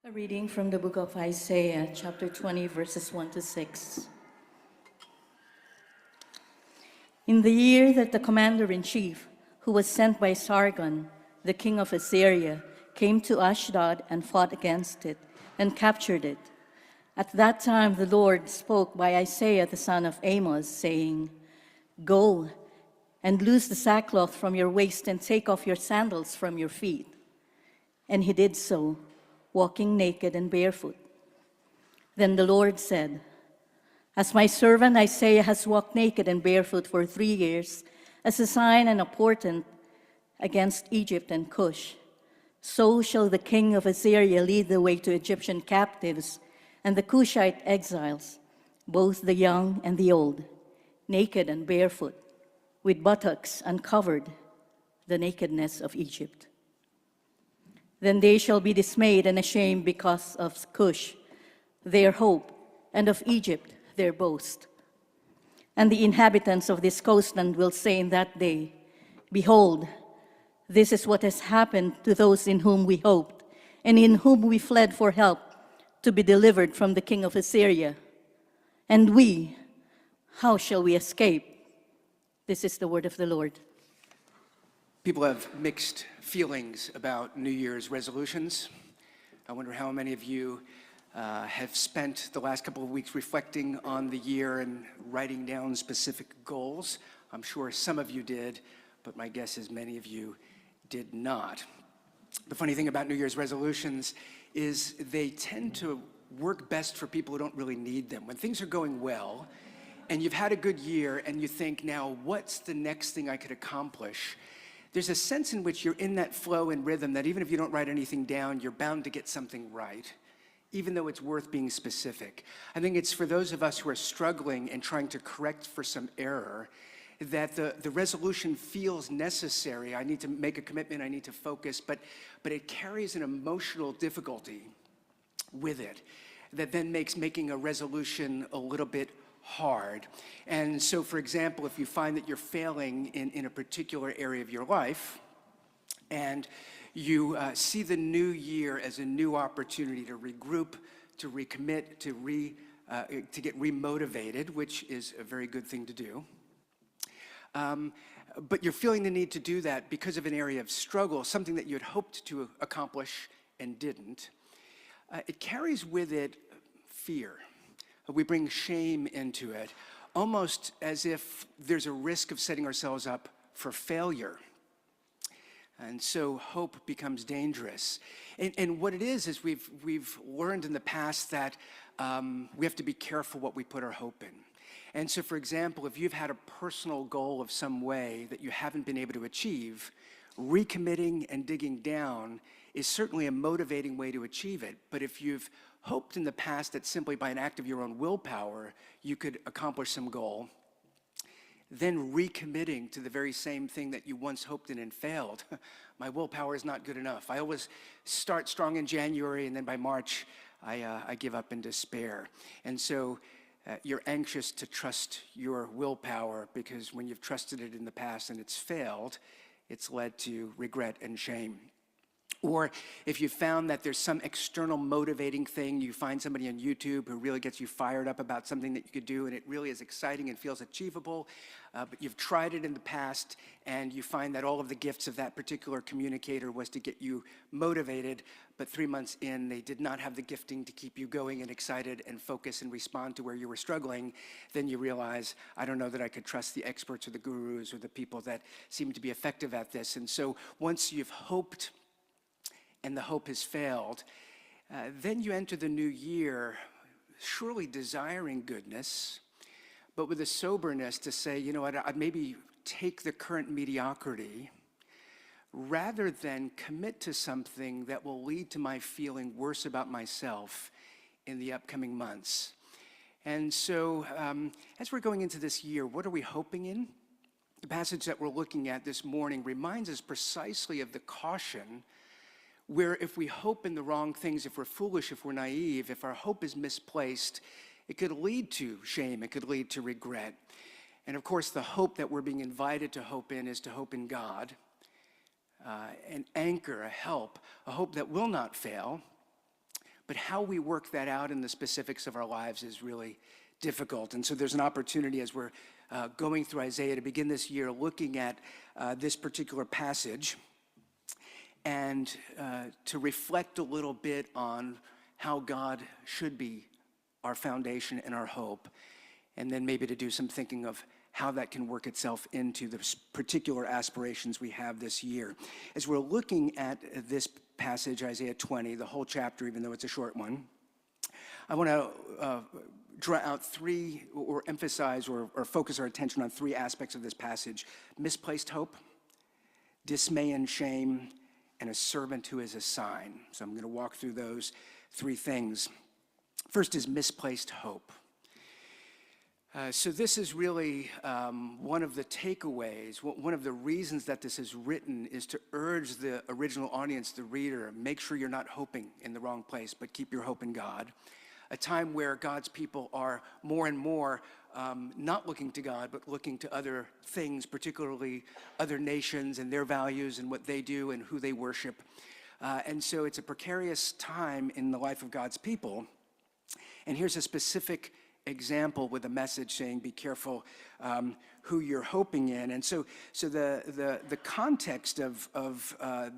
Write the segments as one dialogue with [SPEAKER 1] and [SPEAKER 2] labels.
[SPEAKER 1] A reading from the book of Isaiah, chapter 20, verses 1 to 6. In the year that the commander-in-chief, who was sent by Sargon, the king of Assyria, came to Ashdod and fought against it and captured it, at that time the Lord spoke by Isaiah the son of Amos, saying, "Go and loose the sackcloth from your waist and take off your sandals from your feet." And he did so, walking naked and barefoot. Then the Lord said, "As my servant Isaiah has walked naked and barefoot for 3 years, as a sign and a portent against Egypt and Cush, so shall the king of Assyria lead the way to Egyptian captives and the Cushite exiles, both the young and the old, naked and barefoot, with buttocks uncovered, the nakedness of Egypt. Then they shall be dismayed and ashamed because of Cush, their hope, and of Egypt, their boast. And the inhabitants of this coastland will say in that day, 'Behold, this is what has happened to those in whom we hoped, and in whom we fled for help to be delivered from the king of Assyria. And we, how shall we escape?'" This is the word of the Lord.
[SPEAKER 2] People have mixed feelings about New Year's resolutions. I wonder how many of you have spent the last couple of weeks reflecting on the year and writing down specific goals. I'm sure some of you did, but my guess is many of you did not. The funny thing about New Year's resolutions is they tend to work best for people who don't really need them. When things are going well and you've had a good year and you think, now what's the next thing I could accomplish? There's a sense in which you're in that flow and rhythm that even if you don't write anything down, you're bound to get something right, even though it's worth being specific. I think it's for those of us who are struggling and trying to correct for some error that the resolution feels necessary. I need to make a commitment, I need to focus, but it carries an emotional difficulty with it that then makes making a resolution a little bit hard. And so, for example, if you find that you're failing in a particular area of your life, and you see the new year as a new opportunity to regroup, to recommit, to get remotivated, which is a very good thing to do. But you're feeling the need to do that because of an area of struggle, something that you had hoped to accomplish and didn't. It carries with it fear. We bring shame into it, almost as if there's a risk of setting ourselves up for failure. And so hope becomes dangerous. And what it is we've learned in the past that we have to be careful what we put our hope in. And so, for example, if you've had a personal goal of some way that you haven't been able to achieve, recommitting and digging down is certainly a motivating way to achieve it. But if you've hoped in the past that simply by an act of your own willpower you could accomplish some goal, then recommitting to the very same thing that you once hoped in and failed, my willpower is not good enough. I always start strong in January, and then by March I give up in despair. And so you're anxious to trust your willpower because when you've trusted it in the past and it's failed, it's led to regret and shame. Or if you found that there's some external motivating thing, you find somebody on YouTube who really gets you fired up about something that you could do and it really is exciting and feels achievable, but you've tried it in the past and you find that all of the gifts of that particular communicator was to get you motivated, but 3 months in, they did not have the gifting to keep you going and excited and focus and respond to where you were struggling, then you realize, I don't know that I could trust the experts or the gurus or the people that seem to be effective at this. And so once you've hoped and the hope has failed, then you enter the new year surely desiring goodness, but with a soberness to say, you know what, I'd maybe take the current mediocrity rather than commit to something that will lead to my feeling worse about myself in the upcoming months. And so as we're going into this year, what are we hoping in? The passage that we're looking at this morning reminds us precisely of the caution where if we hope in the wrong things, if we're foolish, if we're naive, if our hope is misplaced, it could lead to shame, it could lead to regret. And of course, the hope that we're being invited to hope in is to hope in God, an anchor, a help, a hope that will not fail, But how we work that out in the specifics of our lives is really difficult. And so there's an opportunity as we're going through Isaiah to begin this year looking at this particular passage and to reflect a little bit on how God should be our foundation and our hope, and then maybe to do some thinking of how that can work itself into the particular aspirations we have this year. As we're looking at this passage, Isaiah 20, the whole chapter, even though it's a short one, I want to draw out three, or emphasize or focus our attention on three aspects of this passage: misplaced hope, dismay and shame, and a servant who is a sign. So I'm going to walk through those three things. First is misplaced hope. So this is really one of the takeaways, one of the reasons that this is written is to urge the original audience, the reader, make sure you're not hoping in the wrong place, but keep your hope in God. A time where God's people are more and more not looking to God, but looking to other things, particularly other nations and their values and what they do and who they worship. And so it's a precarious time in the life of God's people. And here's a specific example with a message saying, be careful who you're hoping in. And so the context of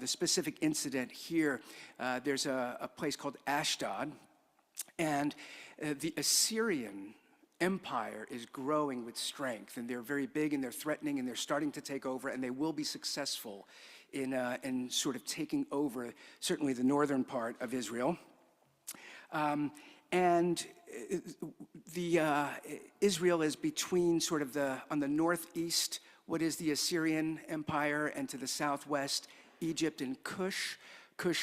[SPEAKER 2] the specific incident here, there's a place called Ashdod, and the Assyrian empire is growing with strength, and they're very big, and they're threatening, and they're starting to take over, and they will be successful in sort of taking over certainly the northern part of Israel. And Israel is between sort of on the northeast, what is the Assyrian Empire, and to the southwest, Egypt and Cush,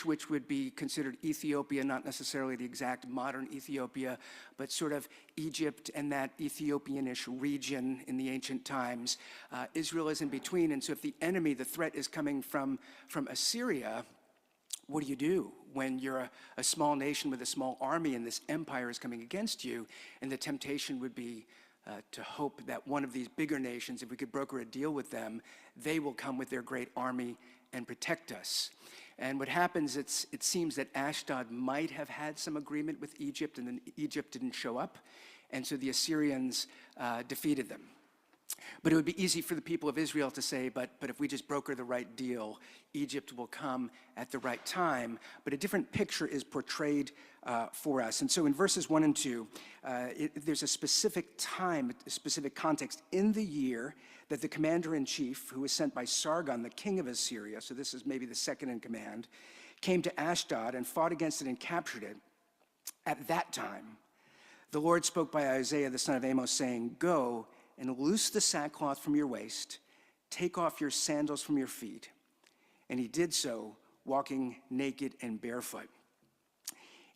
[SPEAKER 2] which would be considered Ethiopia, not necessarily the exact modern Ethiopia, but sort of Egypt and that Ethiopian-ish region in the ancient times. Israel is in between, and so if the enemy, the threat is coming from Assyria, what do you do when you're a small nation with a small army and this empire is coming against you? And the temptation would be to hope that one of these bigger nations, if we could broker a deal with them, they will come with their great army and protect us. And what happens, it seems that Ashdod might have had some agreement with Egypt, and then Egypt didn't show up, and so the Assyrians defeated them. But it would be easy for the people of Israel to say, but if we just broker the right deal, Egypt will come at the right time. But a different picture is portrayed for us. And so in verses 1 and 2, there's a specific time, a specific context in the year that the commander-in-chief, who was sent by Sargon, the king of Assyria, so this is maybe the second in command, came to Ashdod and fought against it and captured it. At that time, the Lord spoke by Isaiah, the son of Amos, saying, "Go and loose the sackcloth from your waist, take off your sandals from your feet." And he did so, walking naked and barefoot.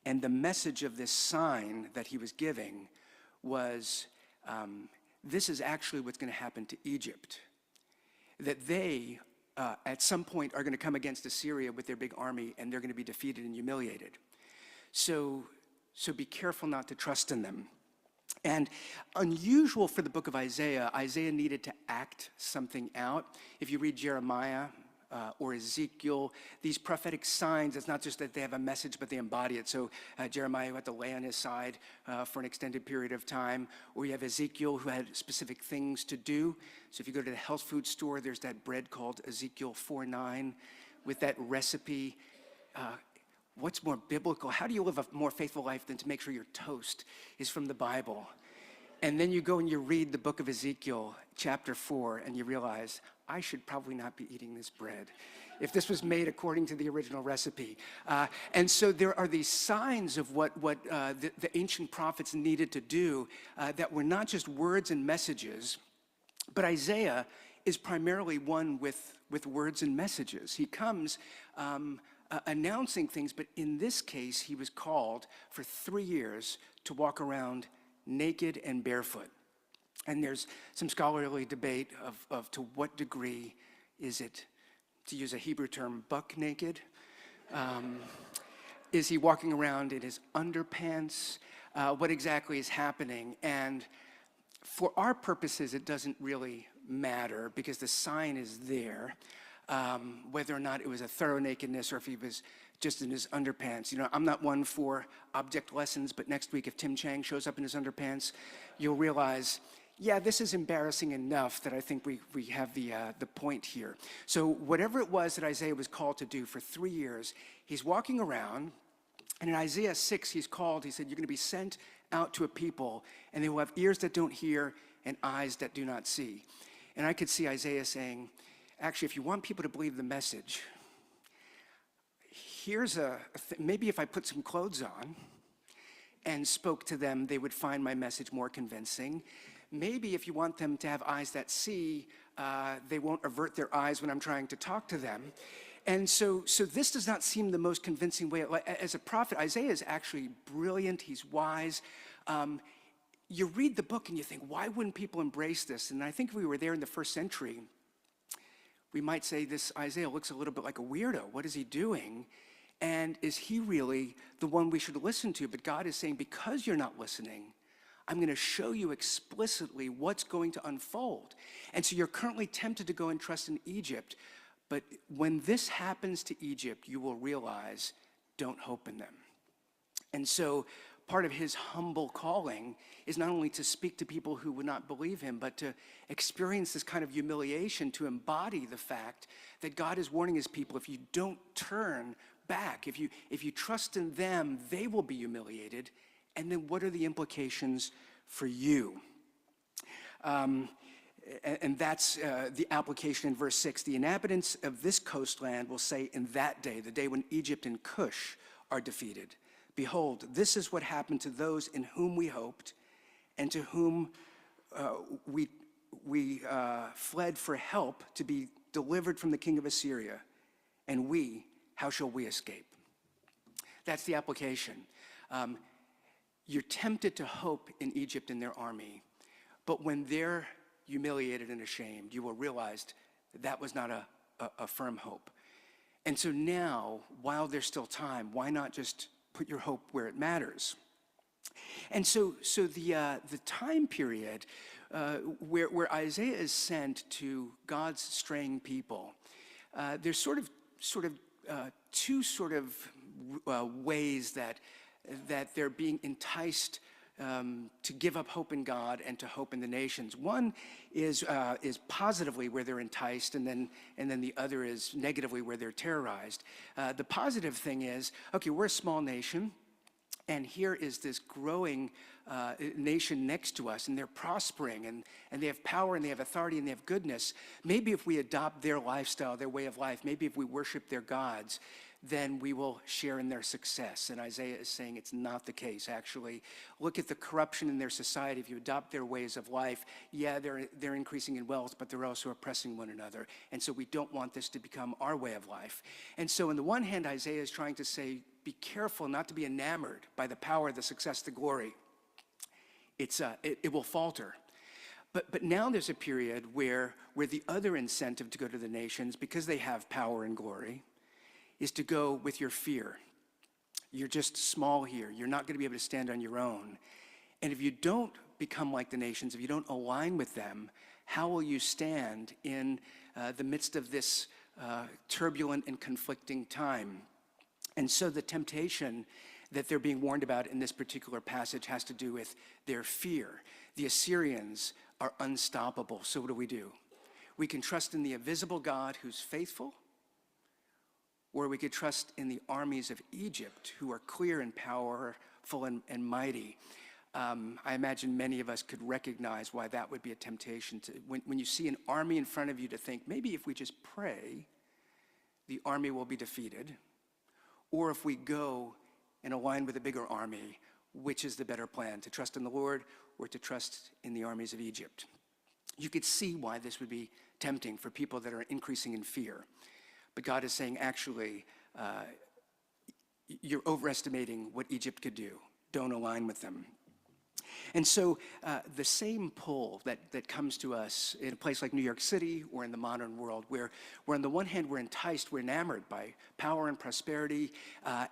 [SPEAKER 2] And the message of this sign that he was giving was, this is actually what's going to happen to Egypt. That they, at some point, are going to come against Assyria with their big army, and they're going to be defeated and humiliated. So be careful not to trust in them. And unusual for the book of Isaiah, Isaiah needed to act something out. If you read Jeremiah or Ezekiel, these prophetic signs, it's not just that they have a message, but they embody it. So Jeremiah, who had to lay on his side for an extended period of time, or you have Ezekiel, who had specific things to do. So if you go to the health food store, there's that bread called Ezekiel 4:9 with that recipe. What's more biblical? How do you live a more faithful life than to make sure your toast is from the Bible? And then you go and you read the book of Ezekiel, chapter 4, and you realize, I should probably not be eating this bread if this was made according to the original recipe. And so there are these signs of what the ancient prophets needed to do that were not just words and messages, but Isaiah is primarily one with words and messages. He comes announcing things, but in this case, he was called for 3 years to walk around naked and barefoot. And there's some scholarly debate of to what degree is it, to use a Hebrew term, buck naked? Is he walking around in his underpants? What exactly is happening? And for our purposes, it doesn't really matter because the sign is there. Whether or not it was a thorough nakedness or if he was just in his underpants. I'm not one for object lessons, but next week if Tim Chang shows up in his underpants, you'll realize, yeah, this is embarrassing enough that I think we have the point here. So whatever it was that Isaiah was called to do for 3 years, he's walking around, and in Isaiah 6, he said, you're going to be sent out to a people, and they will have ears that don't hear and eyes that do not see. And I could see Isaiah saying, actually, if you want people to believe the message, here's maybe if I put some clothes on and spoke to them, they would find my message more convincing. Maybe if you want them to have eyes that see, they won't avert their eyes when I'm trying to talk to them. And so this does not seem the most convincing way. As a prophet, Isaiah is actually brilliant. He's wise. You read the book and you think, why wouldn't people embrace this? And I think if we were there in the first century, we might say this Isaiah looks a little bit like a weirdo. What is he doing? And is he really the one we should listen to? But God is saying, because you're not listening, I'm going to show you explicitly what's going to unfold. And so you're currently tempted to go and trust in Egypt. But when this happens to Egypt, you will realize, don't hope in them. And so part of his humble calling is not only to speak to people who would not believe him, but to experience this kind of humiliation, to embody the fact that God is warning his people, if you don't turn back, if you trust in them, they will be humiliated. And then what are the implications for you? And that's the application in verse 6. The inhabitants of this coastland will say in that day, the day when Egypt and Cush are defeated, behold, this is what happened to those in whom we hoped and to whom we fled for help to be delivered from the king of Assyria. And we, how shall we escape? That's the application. You're tempted to hope in Egypt and their army, but when they're humiliated and ashamed, you will realize that was not a firm hope. And so now, while there's still time, why not just put your hope where it matters? And so the time period where Isaiah is sent to God's straying people, there's sort of two ways that they're being enticed to give up hope in God and to hope in the nations. One is positively where they're enticed, and then the other is negatively where they're terrorized. The positive thing is, okay, we're a small nation, and here is this growing nation next to us, and they're prospering, and they have power, and they have authority, and they have goodness. Maybe if we adopt their lifestyle, their way of life, maybe if we worship their gods, then we will share in their success. And Isaiah is saying it's not the case, actually. Look at the corruption in their society. If you adopt their ways of life, yeah, they're increasing in wealth, but they're also oppressing one another. And so we don't want this to become our way of life. And so on the one hand, Isaiah is trying to say, be careful not to be enamored by the power, the success, the glory. It will falter. But now there's a period where the other incentive to go to the nations, because they have power and glory, is to go with your fear. You're just small here. You're not going to be able to stand on your own. And if you don't become like the nations, if you don't align with them, how will you stand in the midst of this turbulent and conflicting time? And so the temptation that they're being warned about in this particular passage has to do with their fear. The Assyrians are unstoppable. So what do? We can trust in the invisible God who's faithful, or we could trust in the armies of Egypt, who are clear and powerful and mighty. I imagine many of us could recognize why that would be a temptation. When you see an army in front of you, to think, maybe if we just pray, the army will be defeated. Or if we go and align with a bigger army, which is the better plan, to trust in the Lord or to trust in the armies of Egypt? You could see why this would be tempting for people that are increasing in fear. But God is saying, actually, you're overestimating what Egypt could do. Don't align with them. And so the same pull that comes to us in a place like New York City or in the modern world, where on the one hand we're enticed, we're enamored by power and prosperity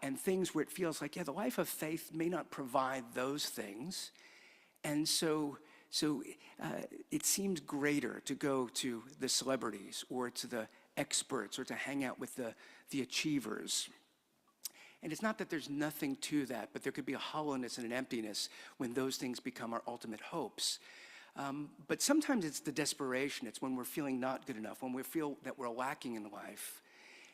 [SPEAKER 2] and things where it feels like, yeah, the life of faith may not provide those things. And so it seems greater to go to the celebrities or to the experts or to hang out with the achievers. And it's not that there's nothing to that, but there could be a hollowness and an emptiness when those things become our ultimate hopes. But sometimes it's the desperation. It's when we're feeling not good enough, when we feel that we're lacking in life,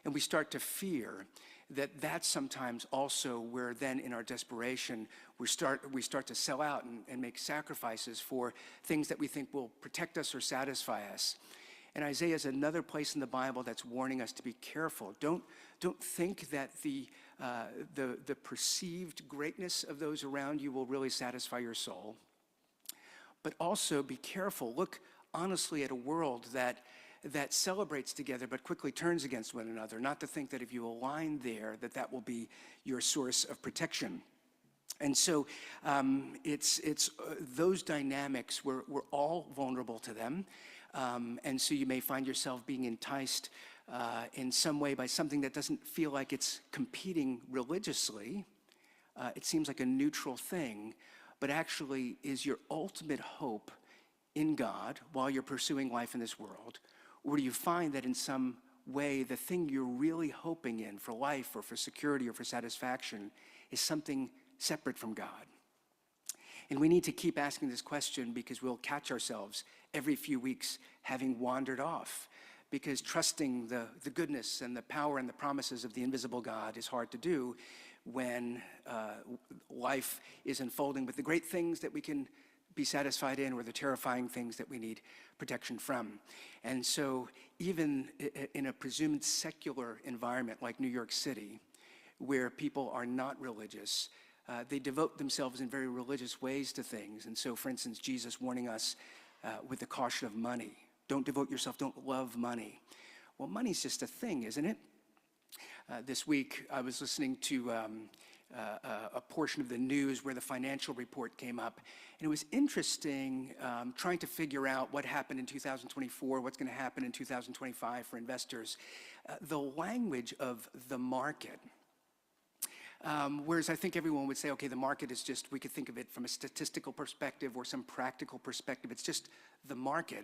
[SPEAKER 2] and we start to fear that that's sometimes also where then in our desperation we start to sell out and make sacrifices for things that we think will protect us or satisfy us. And Isaiah is another place in the Bible that's warning us to be careful. Don't think that the perceived greatness of those around you will really satisfy your soul. But also be careful. Look honestly at a world that celebrates together but quickly turns against one another. Not to think that if you align there, that will be your source of protection. And so it's those dynamics, we're all vulnerable to them. And so you may find yourself being enticed in some way by something that doesn't feel like it's competing religiously. It seems like a neutral thing, but actually is your ultimate hope in God while you're pursuing life in this world? Or do you find that in some way the thing you're really hoping in for life or for security or for satisfaction is something separate from God? And we need to keep asking this question because we'll catch ourselves every few weeks having wandered off, because trusting the goodness and the power and the promises of the invisible God is hard to do when life is unfolding with the great things that we can be satisfied in or the terrifying things that we need protection from. And so even in a presumed secular environment like New York City, where people are not religious, they devote themselves in very religious ways to things. And so, for instance, Jesus warning us with the caution of money. Don't devote yourself, don't love money. Well, money's just a thing, isn't it? This week, I was listening to a portion of the news where the financial report came up. And it was interesting trying to figure out what happened in 2024, what's going to happen in 2025 for investors. The language of the market. Whereas I think everyone would say, okay, the market is just, we could think of it from a statistical perspective or some practical perspective. It's just the market.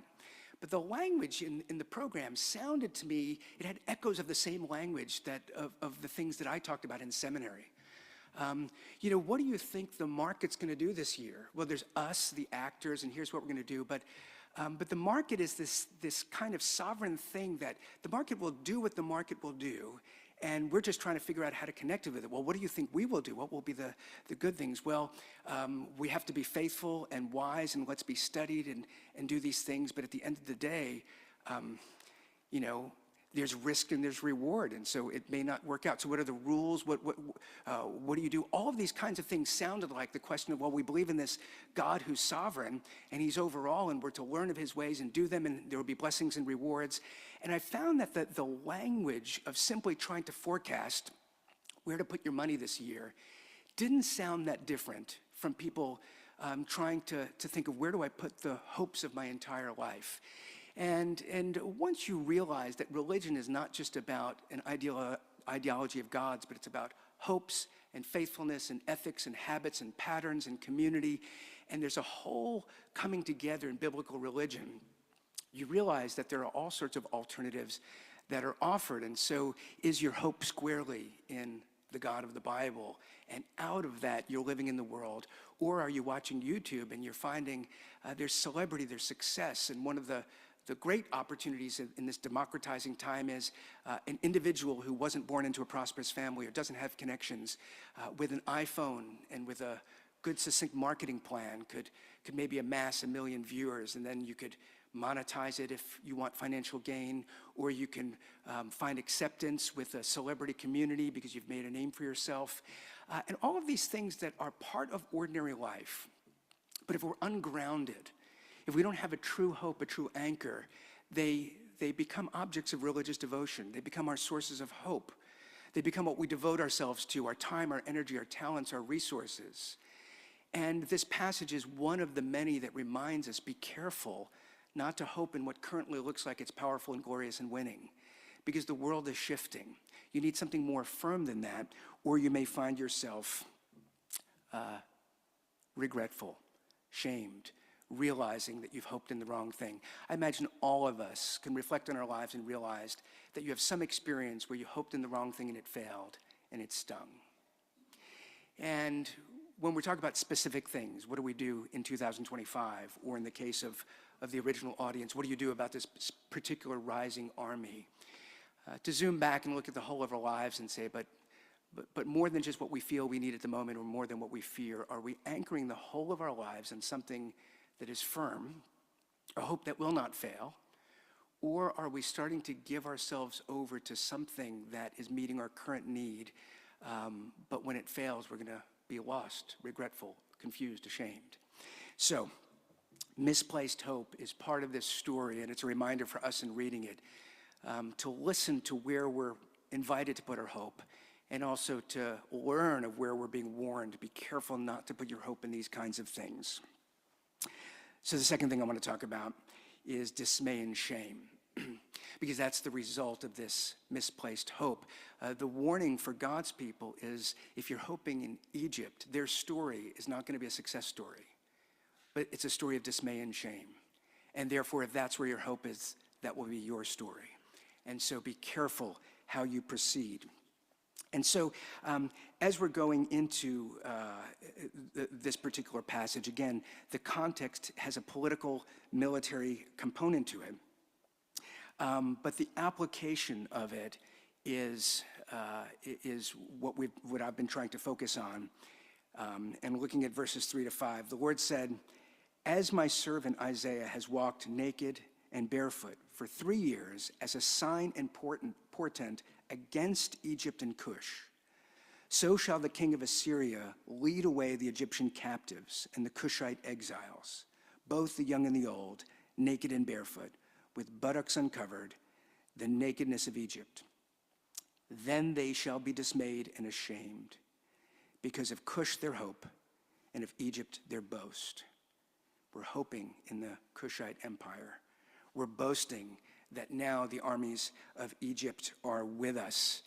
[SPEAKER 2] But the language in the program sounded to me, it had echoes of the same language of the things that I talked about in seminary. What do you think the market's going to do this year? Well, there's us, the actors, and here's what we're going to do. But the market is this kind of sovereign thing that the market will do what the market will do. And we're just trying to figure out how to connect with it. Well, what do you think we will do? What will be the good things? Well, we have to be faithful and wise, and let's be studied and do these things. But at the end of the day, there's risk and there's reward, and so it may not work out. So what are the rules? What do you do? All of these kinds of things sounded like the question of, well, we believe in this God who's sovereign, and he's over all, and we're to learn of his ways and do them, and there will be blessings and rewards. And I found that the language of simply trying to forecast where to put your money this year didn't sound that different from people trying to think of where do I put the hopes of my entire life. And once you realize that religion is not just about an ideology of God's, but it's about hopes and faithfulness and ethics and habits and patterns and community, and there's a whole coming together in biblical religion, you realize that there are all sorts of alternatives that are offered. And so is your hope squarely in the God of the Bible? And out of that, you're living in the world. Or are you watching YouTube and you're finding there's celebrity, there's success, and one of the great opportunities in this democratizing time is an individual who wasn't born into a prosperous family or doesn't have connections with an iPhone and with a good succinct marketing plan could maybe amass 1 million viewers, and then you could monetize it if you want financial gain, or you can find acceptance with a celebrity community because you've made a name for yourself. And all of these things that are part of ordinary life. But if we're ungrounded, if we don't have a true hope, a true anchor, they become objects of religious devotion. They become our sources of hope. They become what we devote ourselves to, our time, our energy, our talents, our resources. And this passage is one of the many that reminds us, be careful not to hope in what currently looks like it's powerful and glorious and winning, because the world is shifting. You need something more firm than that, or you may find yourself regretful, shamed, realizing that you've hoped in the wrong thing. I imagine all of us can reflect on our lives and realize that you have some experience where you hoped in the wrong thing and it failed and it stung. And when we're talking about specific things, what do we do in 2025? Or in the case of the original audience, what do you do about this particular rising army? To zoom back and look at the whole of our lives and say, but more than just what we feel we need at the moment, or more than what we fear, are we anchoring the whole of our lives in something that is firm, a hope that will not fail? Or are we starting to give ourselves over to something that is meeting our current need, but when it fails, we're going to be lost, regretful, confused, ashamed? So, misplaced hope is part of this story, and it's a reminder for us in reading it to listen to where we're invited to put our hope, and also to learn of where we're being warned. Be careful not to put your hope in these kinds of things. So the second thing I want to talk about is dismay and shame, because that's the result of this misplaced hope. The warning for God's people is, if you're hoping in Egypt, their story is not going to be a success story, but it's a story of dismay and shame. And therefore, if that's where your hope is, that will be your story. And so be careful how you proceed. And so as we're going into this particular passage, again, the context has a political, military component to it. But the application of it is what I've been trying to focus on. And looking at verses 3 to 5, the Lord said, "As my servant Isaiah has walked naked and barefoot for 3 years as a sign and portent against Egypt and Cush, so shall the king of Assyria lead away the Egyptian captives and the Cushite exiles, both the young and the old, naked and barefoot, with buttocks uncovered, the nakedness of Egypt. Then they shall be dismayed and ashamed, because of Cush their hope, and of Egypt their boast." We're hoping in the Cushite empire. We're boasting that now the armies of Egypt are with us.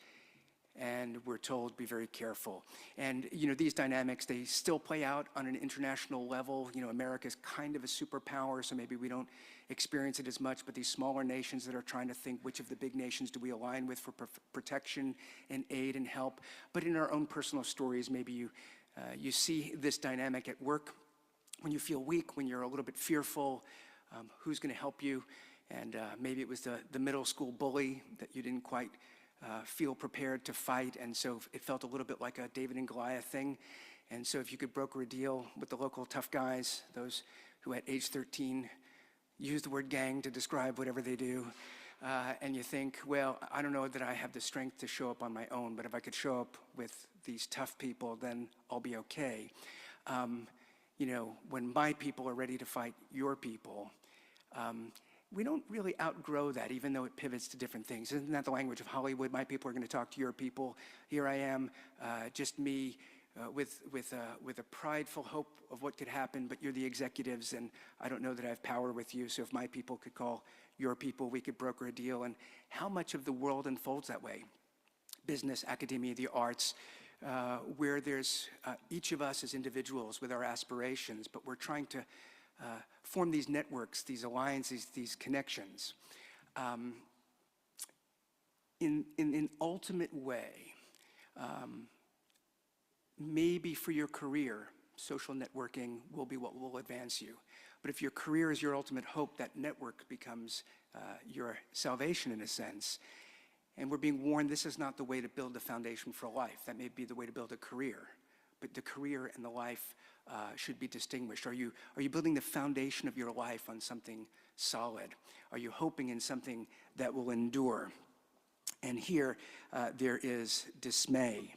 [SPEAKER 2] And we're told, be very careful. And, these dynamics, they still play out on an international level. America's kind of a superpower, so maybe we don't experience it as much, but these smaller nations that are trying to think, which of the big nations do we align with for protection and aid and help? But in our own personal stories, maybe you see this dynamic at work when you feel weak, when you're a little bit fearful, who's going to help you? And maybe it was the middle school bully that you didn't quite feel prepared to fight, and so it felt a little bit like a David and Goliath thing. And so if you could broker a deal with the local tough guys, those who at age 13 use the word gang to describe whatever they do, and you think, well, I don't know that I have the strength to show up on my own, but if I could show up with these tough people, then I'll be okay. When my people are ready to fight your people, we don't really outgrow that, even though it pivots to different things. Isn't that the language of Hollywood? My people are going to talk to your people. Here I am, just me, with a prideful hope of what could happen, but you're the executives, and I don't know that I have power with you, so if my people could call your people, we could broker a deal. And how much of the world unfolds that way? Business, academia, the arts, where there's each of us as individuals with our aspirations, but we're trying to form these networks, these alliances, these connections. In an ultimate way, maybe for your career, social networking will be what will advance you. But if your career is your ultimate hope, that network becomes your salvation in a sense. And we're being warned this is not the way to build a foundation for life. That may be the way to build a career, but the career and the life should be distinguished. Are you building the foundation of your life on something solid? Are you hoping in something that will endure? And here there is dismay.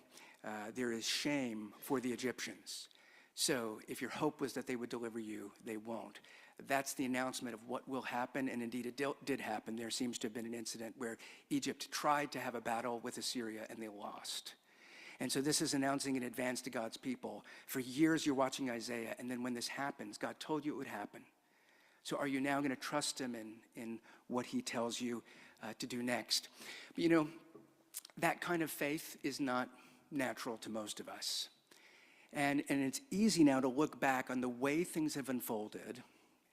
[SPEAKER 2] There is shame for the Egyptians. So if your hope was that they would deliver you, they won't. That's the announcement of what will happen, and indeed it did happen. There seems to have been an incident where Egypt tried to have a battle with Assyria, and they lost. And so this is announcing in advance to God's people. For years you're watching Isaiah, and then when this happens, God told you it would happen. So are you now going to trust him in what he tells you to do next? But that kind of faith is not natural to most of us. And it's easy now to look back on the way things have unfolded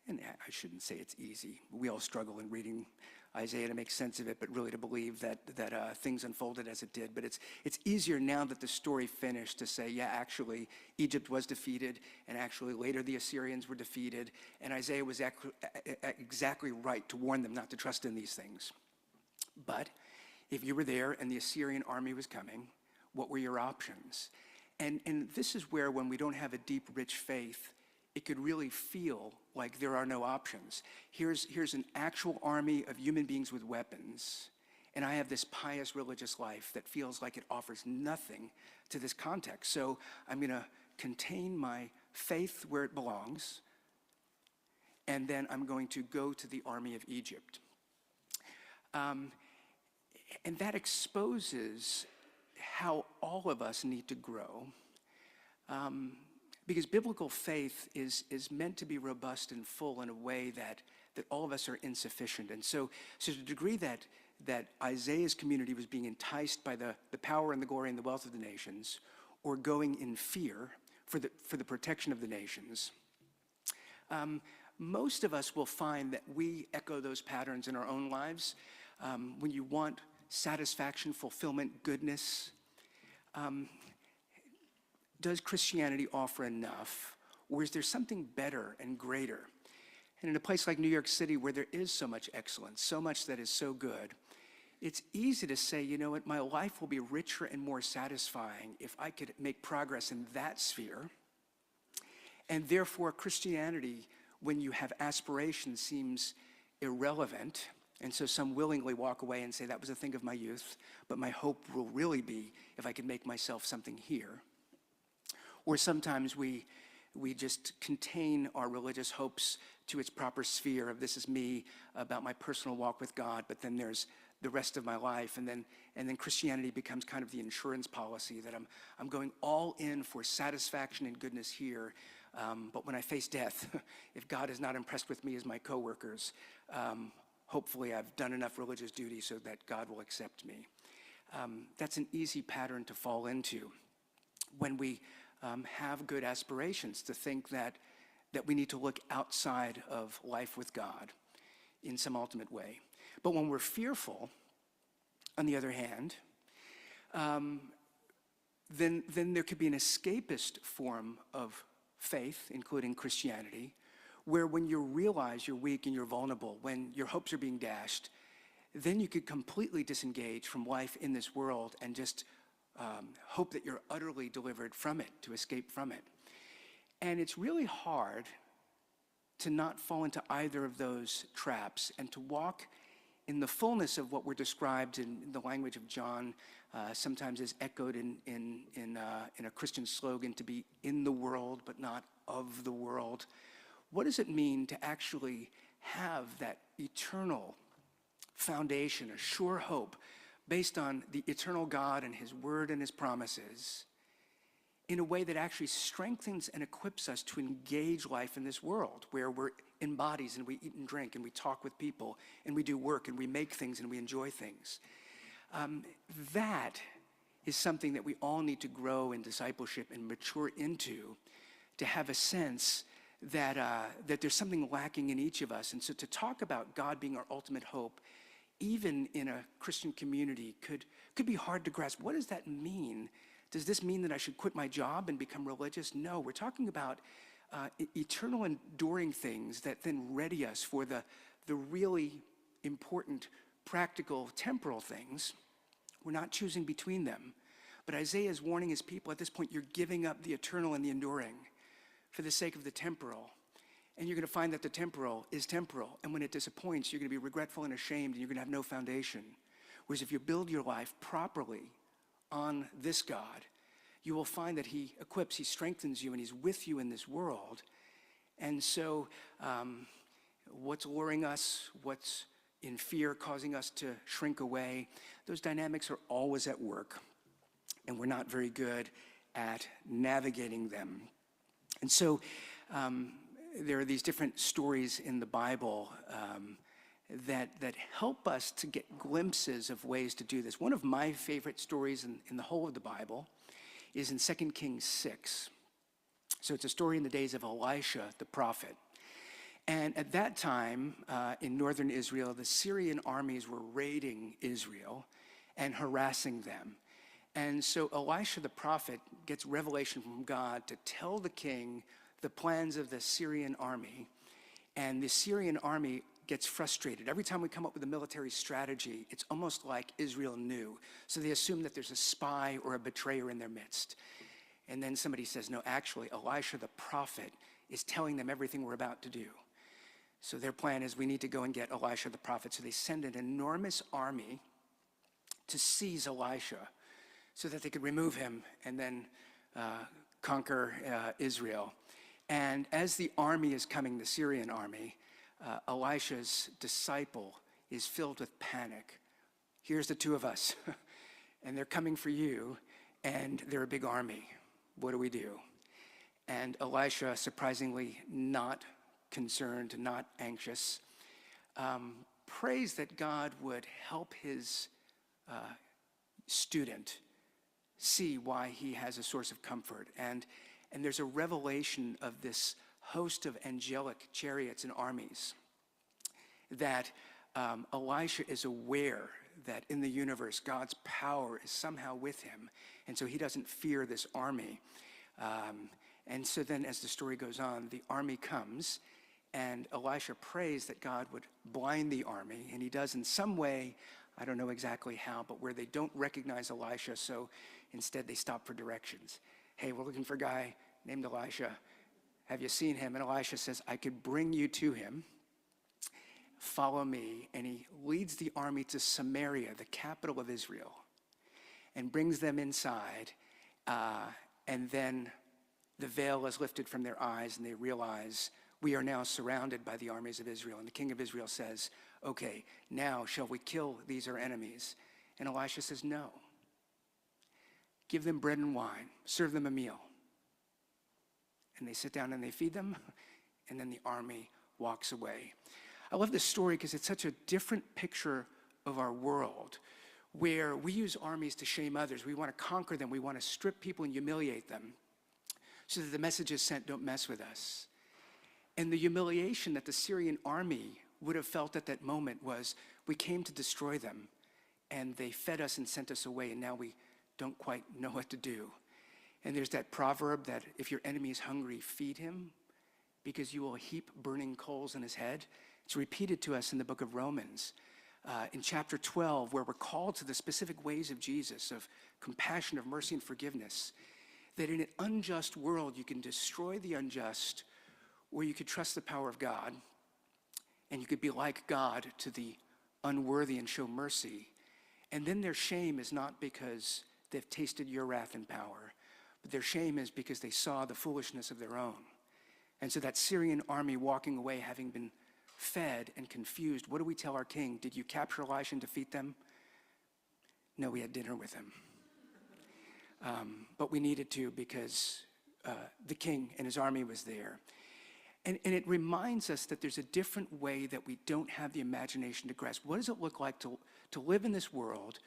[SPEAKER 2] and I shouldn't say it's easy. We all struggle in reading Isaiah to make sense of it, but really to believe that things unfolded as it did. But it's easier now that the story finished to say, yeah, actually, Egypt was defeated, and actually later the Assyrians were defeated, and Isaiah was exactly right to warn them not to trust in these things. But if you were there and the Assyrian army was coming, what were your options? And this is where, when we don't have a deep, rich faith, it could really feel like there are no options. Here's an actual army of human beings with weapons, and I have this pious religious life that feels like it offers nothing to this context. So I'm going to contain my faith where it belongs, and then I'm going to go to the army of Egypt. And that exposes how all of us need to grow. Because biblical faith is meant to be robust and full in a way that all of us are insufficient. And so to the degree that Isaiah's community was being enticed by the power and the glory and the wealth of the nations, or going in fear for the protection of the nations, most of us will find that we echo those patterns in our own lives. When you want satisfaction, fulfillment, goodness, does Christianity offer enough, or is there something better and greater? And in a place like New York City, where there is so much excellence, so much that is so good, it's easy to say, you know what, my life will be richer and more satisfying if I could make progress in that sphere. And therefore, Christianity, when you have aspirations, seems irrelevant. And so some willingly walk away and say, that was a thing of my youth, but my hope will really be if I can make myself something here. Or sometimes we just contain our religious hopes to its proper sphere of, this is me, about my personal walk with God, but then there's the rest of my life. And then Christianity becomes kind of the insurance policy that I'm going all in for satisfaction and goodness here. But when I face death, if God is not impressed with me as my coworkers, hopefully I've done enough religious duty so that God will accept me. That's an easy pattern to fall into when we have good aspirations, to think that we need to look outside of life with God in some ultimate way. But when we're fearful, on the other hand, then there could be an escapist form of faith, including Christianity, where when you realize you're weak and you're vulnerable, when your hopes are being dashed, then you could completely disengage from life in this world and just hope that you're utterly delivered from it, to escape from it. And it's really hard to not fall into either of those traps and to walk in the fullness of what were described in the language of John, sometimes is echoed in a Christian slogan, to be in the world but not of the world. What does it mean to actually have that eternal foundation, a sure hope, based on the eternal God and his word and his promises, in a way that actually strengthens and equips us to engage life in this world, where we're in bodies and we eat and drink and we talk with people and we do work and we make things and we enjoy things? That is something that we all need to grow in discipleship and mature into, to have a sense that there's something lacking in each of us. And so to talk about God being our ultimate hope, even in a Christian community, could be hard to grasp. What does that mean? Does this mean that I should quit my job and become religious? No, we're talking about eternal, enduring things that then ready us for the really important, practical, temporal things. We're not choosing between them. But Isaiah is warning his people, at this point, you're giving up the eternal and the enduring for the sake of the temporal. And you're going to find that the temporal is temporal. And when it disappoints, you're going to be regretful and ashamed, and you're going to have no foundation. Whereas if you build your life properly on this God, you will find that he equips, he strengthens you, and he's with you in this world. And so what's luring us, what's in fear causing us to shrink away, those dynamics are always at work. And we're not very good at navigating them. And so there are these different stories in the Bible that help us to get glimpses of ways to do this. One of my favorite stories in the whole of the Bible is in 2 Kings 6. So it's a story in the days of Elisha, the prophet. And at that time, in northern Israel, the Syrian armies were raiding Israel and harassing them. And so Elisha the prophet gets revelation from God to tell the king the plans of the Syrian army. And the Syrian army gets frustrated. Every time we come up with a military strategy, it's almost like Israel knew. So they assume that there's a spy or a betrayer in their midst. And then somebody says, no, actually, Elisha the prophet is telling them everything we're about to do. So their plan is we need to go and get Elisha the prophet. So they send an enormous army to seize Elisha so that they could remove him and then conquer Israel. And as the army is coming, the Syrian army, Elisha's disciple is filled with panic. Here's the two of us, and they're coming for you, and they're a big army. What do we do? And Elisha, surprisingly not concerned, not anxious, prays that God would help his student see why he has a source of comfort. And there's a revelation of this host of angelic chariots and armies that Elisha is aware that in the universe, God's power is somehow with him. And so he doesn't fear this army. And so then as the story goes on, the army comes and Elisha prays that God would blind the army. And he does in some way, I don't know exactly how, but where they don't recognize Elisha. So instead they stop for directions. Hey, we're looking for a guy named Elisha. Have you seen him? And Elisha says, I could bring you to him. Follow me. And he leads the army to Samaria, the capital of Israel, and brings them inside. And then the veil is lifted from their eyes and they realize we are now surrounded by the armies of Israel. And the king of Israel says, okay, now shall we kill these our enemies? And Elisha says, no. Give them bread and wine, serve them a meal. And they sit down and they feed them, and then the army walks away. I love this story because it's such a different picture of our world, where we use armies to shame others. We want to conquer them. We want to strip people and humiliate them so that the message is sent, don't mess with us. And the humiliation that the Syrian army would have felt at that moment was, we came to destroy them, and they fed us and sent us away, and now we don't quite know what to do. And there's that proverb that if your enemy is hungry, feed him, because you will heap burning coals on his head. It's repeated to us in the book of Romans, in chapter 12, where we're called to the specific ways of Jesus, of compassion, of mercy, and forgiveness, that in an unjust world, you can destroy the unjust, or you could trust the power of God, and you could be like God to the unworthy and show mercy. And then their shame is not because they've tasted your wrath and power, but their shame is because they saw the foolishness of their own. And so that Syrian army walking away, having been fed and confused, what do we tell our king? Did you capture Elisha and defeat them? No, we had dinner with him. But we needed to because the king and his army was there. And it reminds us that there's a different way that we don't have the imagination to grasp. What does it look like to live in this world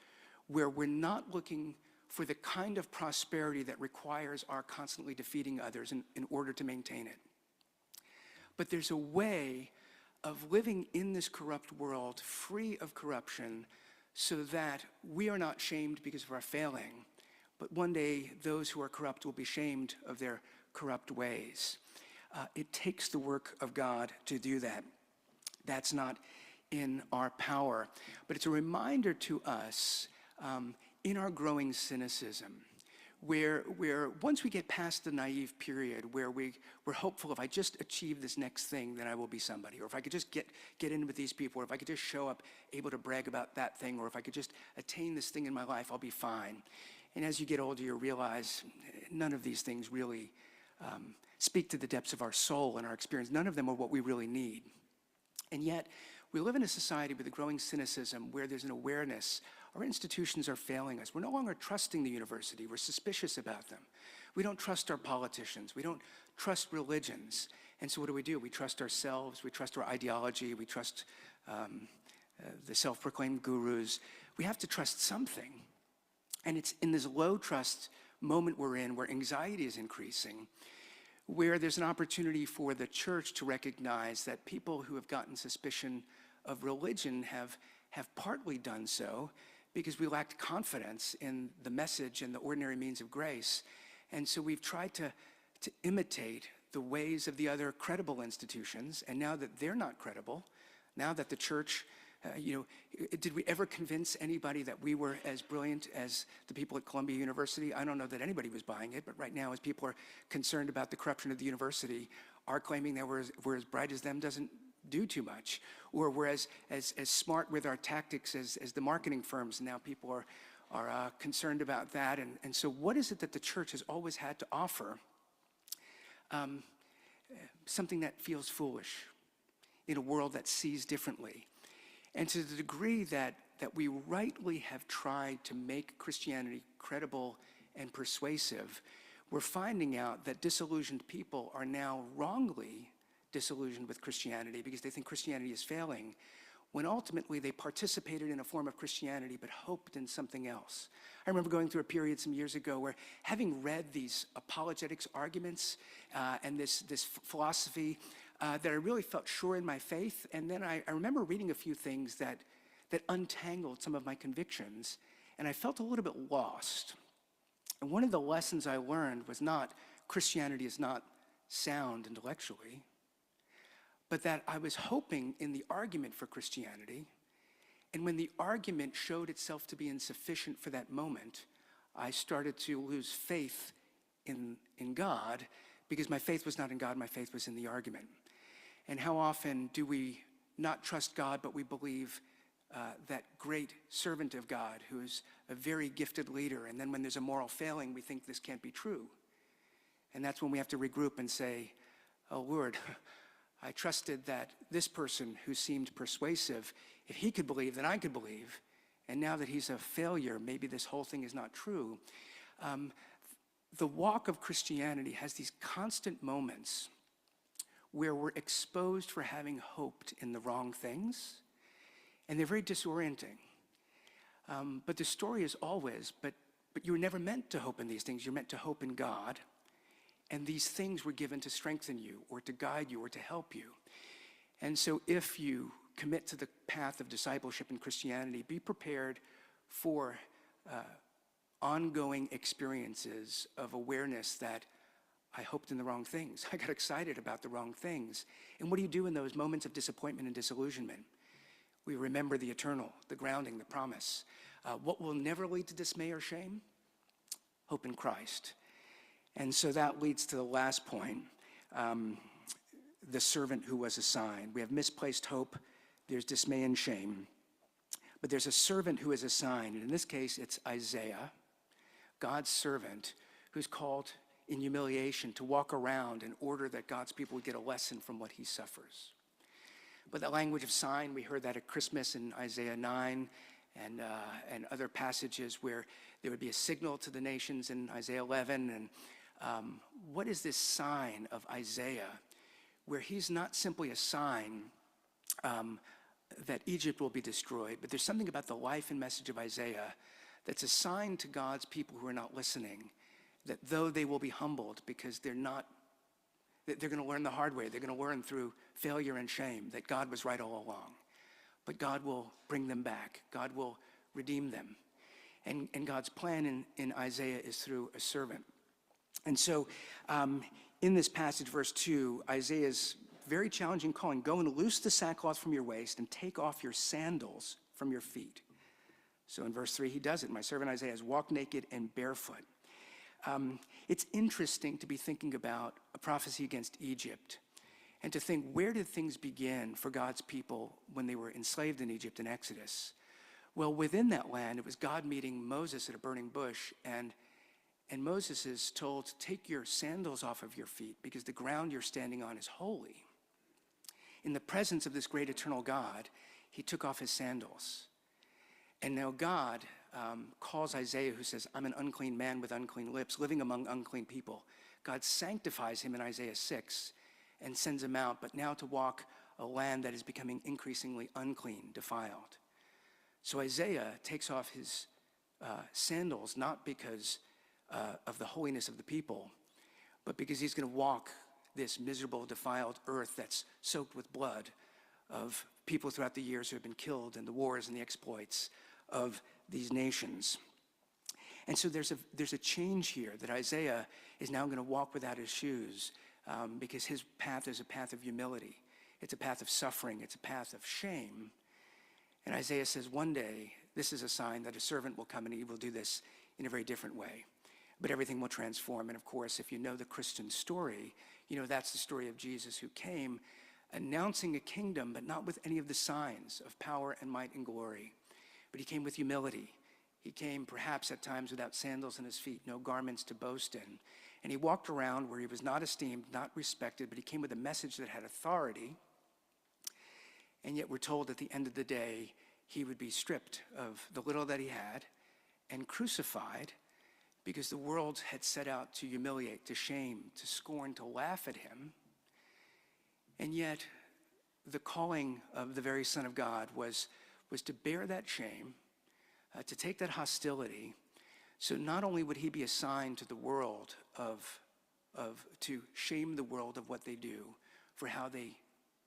[SPEAKER 2] where we're not looking for the kind of prosperity that requires our constantly defeating others in order to maintain it? But there's a way of living in this corrupt world free of corruption so that we are not shamed because of our failing, but one day those who are corrupt will be shamed of their corrupt ways. It takes the work of God to do that. That's not in our power. But it's a reminder to us in our growing cynicism, where once we get past the naive period where we're hopeful, if I just achieve this next thing, then I will be somebody. Or if I could just get in with these people, or if I could just show up able to brag about that thing, or if I could just attain this thing in my life, I'll be fine. And as you get older, you realize none of these things really speak to the depths of our soul and our experience. None of them are what we really need. And yet, we live in a society with a growing cynicism where there's an awareness our institutions are failing us. We're no longer trusting the university. We're suspicious about them. We don't trust our politicians. We don't trust religions. And so what do? We trust ourselves. We trust our ideology. We trust the self-proclaimed gurus. We have to trust something. And it's in this low trust moment we're in where anxiety is increasing, where there's an opportunity for the church to recognize that people who have gotten suspicion of religion have partly done so because we lacked confidence in the message and the ordinary means of grace. And so we've tried to imitate the ways of the other credible institutions. And now that they're not credible, now that the church, did we ever convince anybody that we were as brilliant as the people at Columbia University? I don't know that anybody was buying it, but right now as people are concerned about the corruption of the university, our claiming that we're as bright as them doesn't do too much. Or we're as smart with our tactics as the marketing firms, and now people are concerned about that. And so what is it that the church has always had to offer? Something that feels foolish in a world that sees differently. And to the degree that we rightly have tried to make Christianity credible and persuasive, we're finding out that disillusioned people are now wrongly disillusioned with Christianity because they think Christianity is failing, when ultimately they participated in a form of Christianity but hoped in something else. I remember going through a period some years ago where, having read these apologetics arguments and this philosophy, that I really felt sure in my faith. And then I remember reading a few things that untangled some of my convictions, and I felt a little bit lost. And one of the lessons I learned was not Christianity is not sound intellectually, but that I was hoping in the argument for Christianity, and when the argument showed itself to be insufficient for that moment, I started to lose faith in God, because my faith was not in God, my faith was in the argument. And how often do we not trust God, but we believe that great servant of God who is a very gifted leader, and then when there's a moral failing, we think this can't be true. And that's when we have to regroup and say, oh Lord, I trusted that this person who seemed persuasive, if he could believe, then I could believe. And now that he's a failure, maybe this whole thing is not true. The walk of Christianity has these constant moments where we're exposed for having hoped in the wrong things, and they're very disorienting. But the story is always, but you were never meant to hope in these things. You're meant to hope in God. And these things were given to strengthen you or to guide you or to help you. And so if you commit to the path of discipleship in Christianity, be prepared for ongoing experiences of awareness that I hoped in the wrong things. I got excited about the wrong things. And what do you do in those moments of disappointment and disillusionment? We remember the eternal, the grounding, the promise. What will never lead to dismay or shame? Hope in Christ. And so that leads to the last point, the servant who was assigned. We have misplaced hope, there's dismay and shame, but there's a servant who is assigned. And in this case, it's Isaiah, God's servant, who's called in humiliation to walk around in order that God's people would get a lesson from what he suffers. But that language of sign, we heard that at Christmas in Isaiah 9 and other passages where there would be a signal to the nations in Isaiah 11. And what is this sign of Isaiah where he's not simply a sign that Egypt will be destroyed, but there's something about the life and message of Isaiah that's a sign to God's people who are not listening, that though they will be humbled because they're going to learn the hard way, they're going to learn through failure and shame that God was right all along. But God will bring them back. God will redeem them. And God's plan in Isaiah is through a servant. And so in this passage, verse 2, Isaiah's very challenging calling, go and loose the sackcloth from your waist and take off your sandals from your feet. So in verse 3, he does it. My servant Isaiah has walked naked and barefoot. It's interesting to be thinking about a prophecy against Egypt and to think, where did things begin for God's people when they were enslaved in Egypt in Exodus? Well, within that land, it was God meeting Moses at a burning bush, and Moses is told, take your sandals off of your feet because the ground you're standing on is holy. In the presence of this great eternal God, he took off his sandals. And now God calls Isaiah, who says, I'm an unclean man with unclean lips, living among unclean people. God sanctifies him in Isaiah 6 and sends him out, but now to walk a land that is becoming increasingly unclean, defiled. So Isaiah takes off his sandals, not because of the holiness of the people, but because he's going to walk this miserable, defiled earth that's soaked with blood of people throughout the years who have been killed in the wars and the exploits of these nations. And so there's a change here that Isaiah is now going to walk without his shoes because his path is a path of humility. It's a path of suffering. It's a path of shame. And Isaiah says one day, this is a sign that a servant will come and he will do this in a very different way. But everything will transform. And of course, if you know the Christian story, you know that's the story of Jesus who came announcing a kingdom, but not with any of the signs of power and might and glory. But he came with humility. He came perhaps at times without sandals on his feet, no garments to boast in. And he walked around where he was not esteemed, not respected, but he came with a message that had authority. And yet we're told at the end of the day, he would be stripped of the little that he had and crucified because the world had set out to humiliate, to shame, to scorn, to laugh at him. And yet the calling of the very Son of God was to bear that shame, to take that hostility. So not only would he be a sign to the world to shame the world of what they do for how they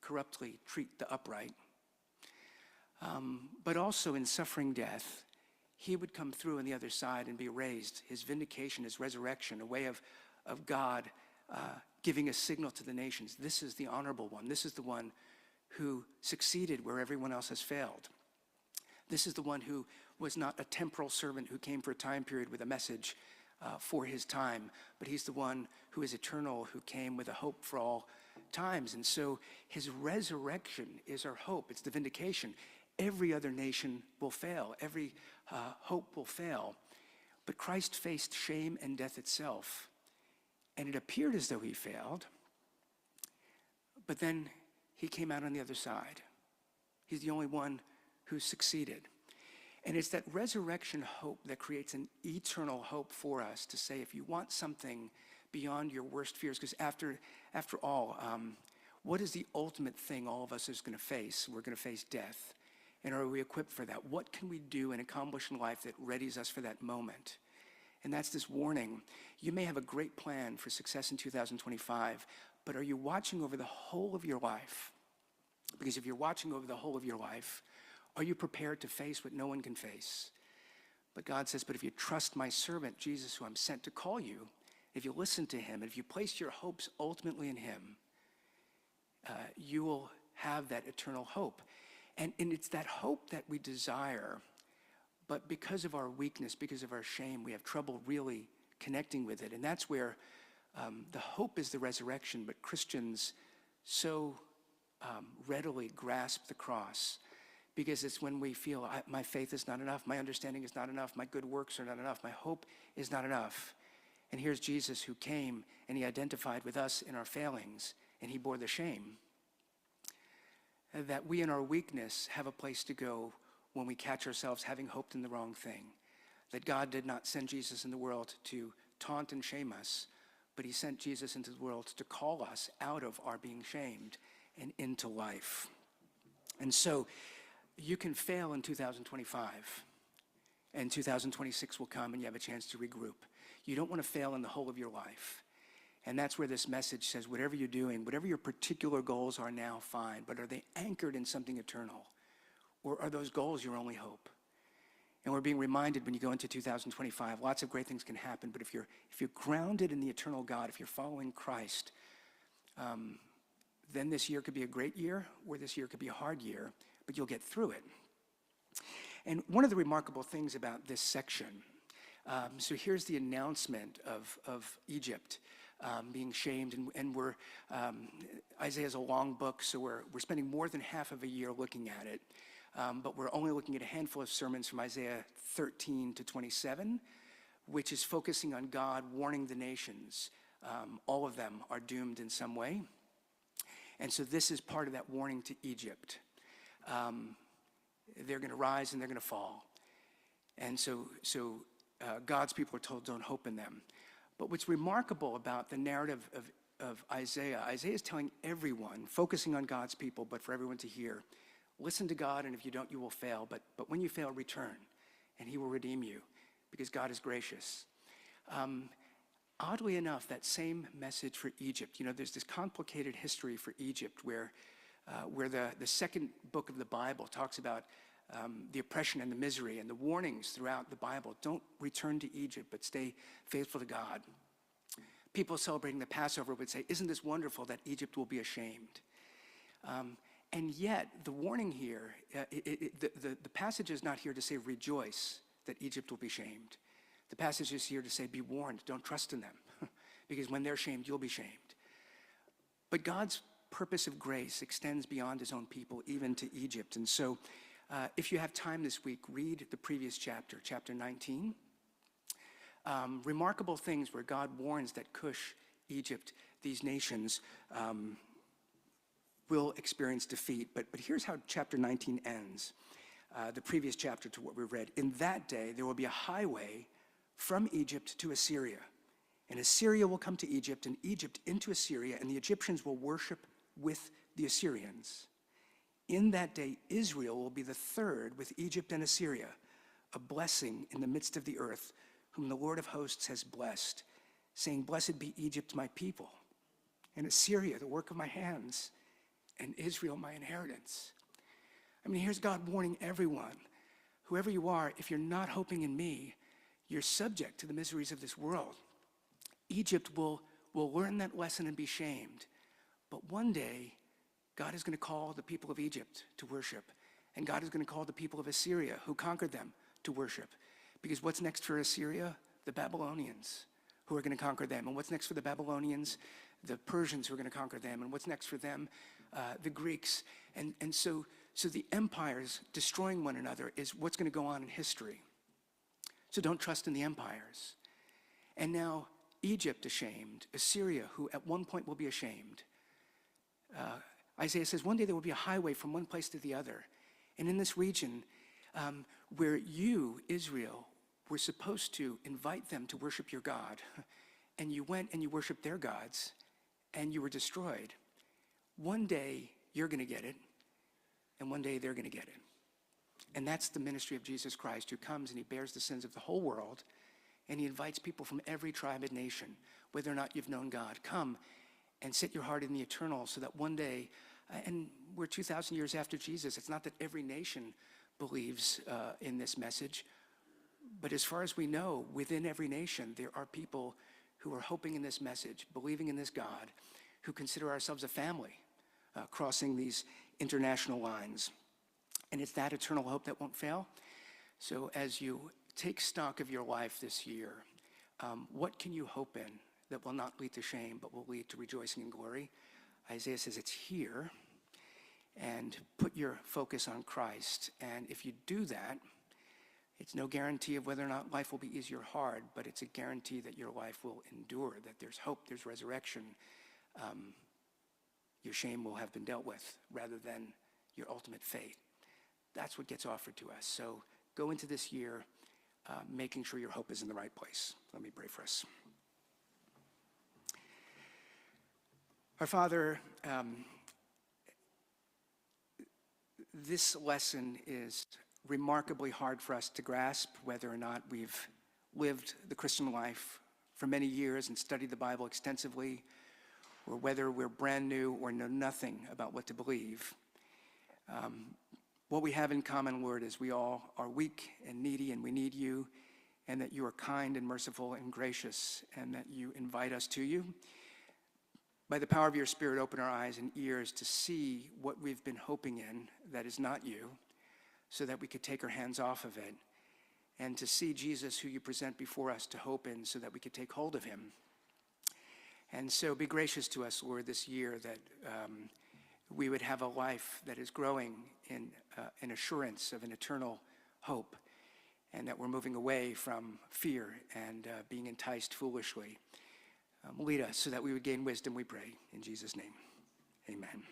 [SPEAKER 2] corruptly treat the upright, but also in suffering death, he would come through on the other side and be raised. His vindication, his resurrection, a way of God giving a signal to the nations. This is the honorable one. This is the one who succeeded where everyone else has failed. This is the one who was not a temporal servant who came for a time period with a message for his time, but he's the one who is eternal, who came with a hope for all times. And so his resurrection is our hope. It's the vindication. Every other nation will fail. Every hope will fail. But Christ faced shame and death itself. And it appeared as though he failed. But then he came out on the other side. He's the only one who succeeded. And it's that resurrection hope that creates an eternal hope for us to say, if you want something beyond your worst fears, because after all, what is the ultimate thing all of us is going to face? We're going to face death. And are we equipped for that? What can we do and accomplish in life that readies us for that moment? And that's this warning. You may have a great plan for success in 2025, but are you watching over the whole of your life? Because if you're watching over the whole of your life, are you prepared to face what no one can face? But God says, but if you trust my servant, Jesus, who I'm sent to call you, if you listen to him, if you place your hopes ultimately in him, you will have that eternal hope. And it's that hope that we desire, but because of our weakness, because of our shame, we have trouble really connecting with it. And that's where the hope is the resurrection, but Christians so readily grasp the cross. Because it's when we feel my faith is not enough, my understanding is not enough, my good works are not enough, my hope is not enough. And here's Jesus who came and he identified with us in our failings and he bore the shame. And that we in our weakness have a place to go when we catch ourselves having hoped in the wrong thing. That God did not send Jesus in the world to taunt and shame us, but he sent Jesus into the world to call us out of our being shamed and into life. And so you can fail in 2025, and 2026 will come and you have a chance to regroup. You don't want to fail in the whole of your life. And that's where this message says, whatever you're doing, whatever your particular goals are now, fine, but are they anchored in something eternal? Or are those goals your only hope? And we're being reminded when you go into 2025, lots of great things can happen, but if you're grounded in the eternal God, if you're following Christ, then this year could be a great year, or this year could be a hard year, but you'll get through it. And one of the remarkable things about this section, so here's the announcement of Egypt being shamed, and we're Isaiah's a long book, so we're spending more than half of a year looking at it, but we're only looking at a handful of sermons from Isaiah 13 to 27, which is focusing on God warning the nations. All of them are doomed in some way, and so this is part of that warning to Egypt. They're going to rise and they're going to fall, and so God's people are told, don't hope in them. But what's remarkable about the narrative of Isaiah is telling everyone, focusing on God's people, but for everyone to hear, listen to God, and if you don't, you will fail. But when you fail, return, and he will redeem you, because God is gracious. Oddly enough, that same message for Egypt, there's this complicated history for Egypt where the second book of the Bible talks about the oppression and the misery and the warnings throughout the Bible. Don't return to Egypt, but stay faithful to God. People celebrating the Passover would say, isn't this wonderful that Egypt will be ashamed? And yet, the warning here, the passage is not here to say rejoice that Egypt will be shamed. The passage is here to say be warned, don't trust in them, because when they're shamed, you'll be shamed. But God's purpose of grace extends beyond his own people, even to Egypt. And so if you have time this week, read the previous chapter, chapter 19. Remarkable things where God warns that Cush, Egypt, these nations will experience defeat. But here's how chapter 19 ends, the previous chapter to what we read. In that day, there will be a highway from Egypt to Assyria. And Assyria will come to Egypt, and Egypt into Assyria, and the Egyptians will worship with the Assyrians. In that day, Israel will be the third with Egypt and Assyria, a blessing in the midst of the earth, whom the Lord of hosts has blessed, saying, blessed be Egypt, my people, and Assyria, the work of my hands, and Israel, my inheritance. I mean, here's God warning everyone, whoever you are, if you're not hoping in me, you're subject to the miseries of this world. Egypt will learn that lesson and be shamed. But one day, God is going to call the people of Egypt to worship. And God is going to call the people of Assyria, who conquered them, to worship. Because what's next for Assyria? The Babylonians, who are going to conquer them. And what's next for the Babylonians? The Persians, who are going to conquer them. And what's next for them? The Greeks. And so the empires destroying one another is what's going to go on in history. So don't trust in the empires. And now Egypt ashamed, Assyria, who at one point will be ashamed. Isaiah says one day there will be a highway from one place to the other. And in this region where you, Israel, were supposed to invite them to worship your God, and you went and you worshiped their gods, and you were destroyed, one day you're going to get it, and one day they're going to get it. And that's the ministry of Jesus Christ, who comes and he bears the sins of the whole world, and he invites people from every tribe and nation, whether or not you've known God. Come and set your heart in the eternal, so that one day, and we're 2,000 years after Jesus, it's not that every nation believes in this message, but as far as we know, within every nation, there are people who are hoping in this message, believing in this God, who consider ourselves a family, crossing these international lines. And it's that eternal hope that won't fail. So as you take stock of your life this year, what can you hope in that will not lead to shame, but will lead to rejoicing and glory? Isaiah says it's here. And put your focus on Christ. And if you do that, it's no guarantee of whether or not life will be easy or hard, but it's a guarantee that your life will endure, that there's hope, there's resurrection. Your shame will have been dealt with rather than your ultimate fate. That's what gets offered to us. So go into this year making sure your hope is in the right place. Let me pray for us. Our Father, this lesson is remarkably hard for us to grasp, whether or not we've lived the Christian life for many years and studied the Bible extensively, or whether we're brand new or know nothing about what to believe. What we have in common, Lord, is we all are weak and needy, and we need you, and that you are kind and merciful and gracious, and that you invite us to you. By the power of your Spirit, open our eyes and ears to see what we've been hoping in that is not you, so that we could take our hands off of it, and to see Jesus, who you present before us, to hope in, so that we could take hold of him. And so be gracious to us, Lord, this year, that we would have a life that is growing in an assurance of an eternal hope, and that we're moving away from fear and being enticed foolishly. Lead us so that we would gain wisdom, we pray. In Jesus' name, amen.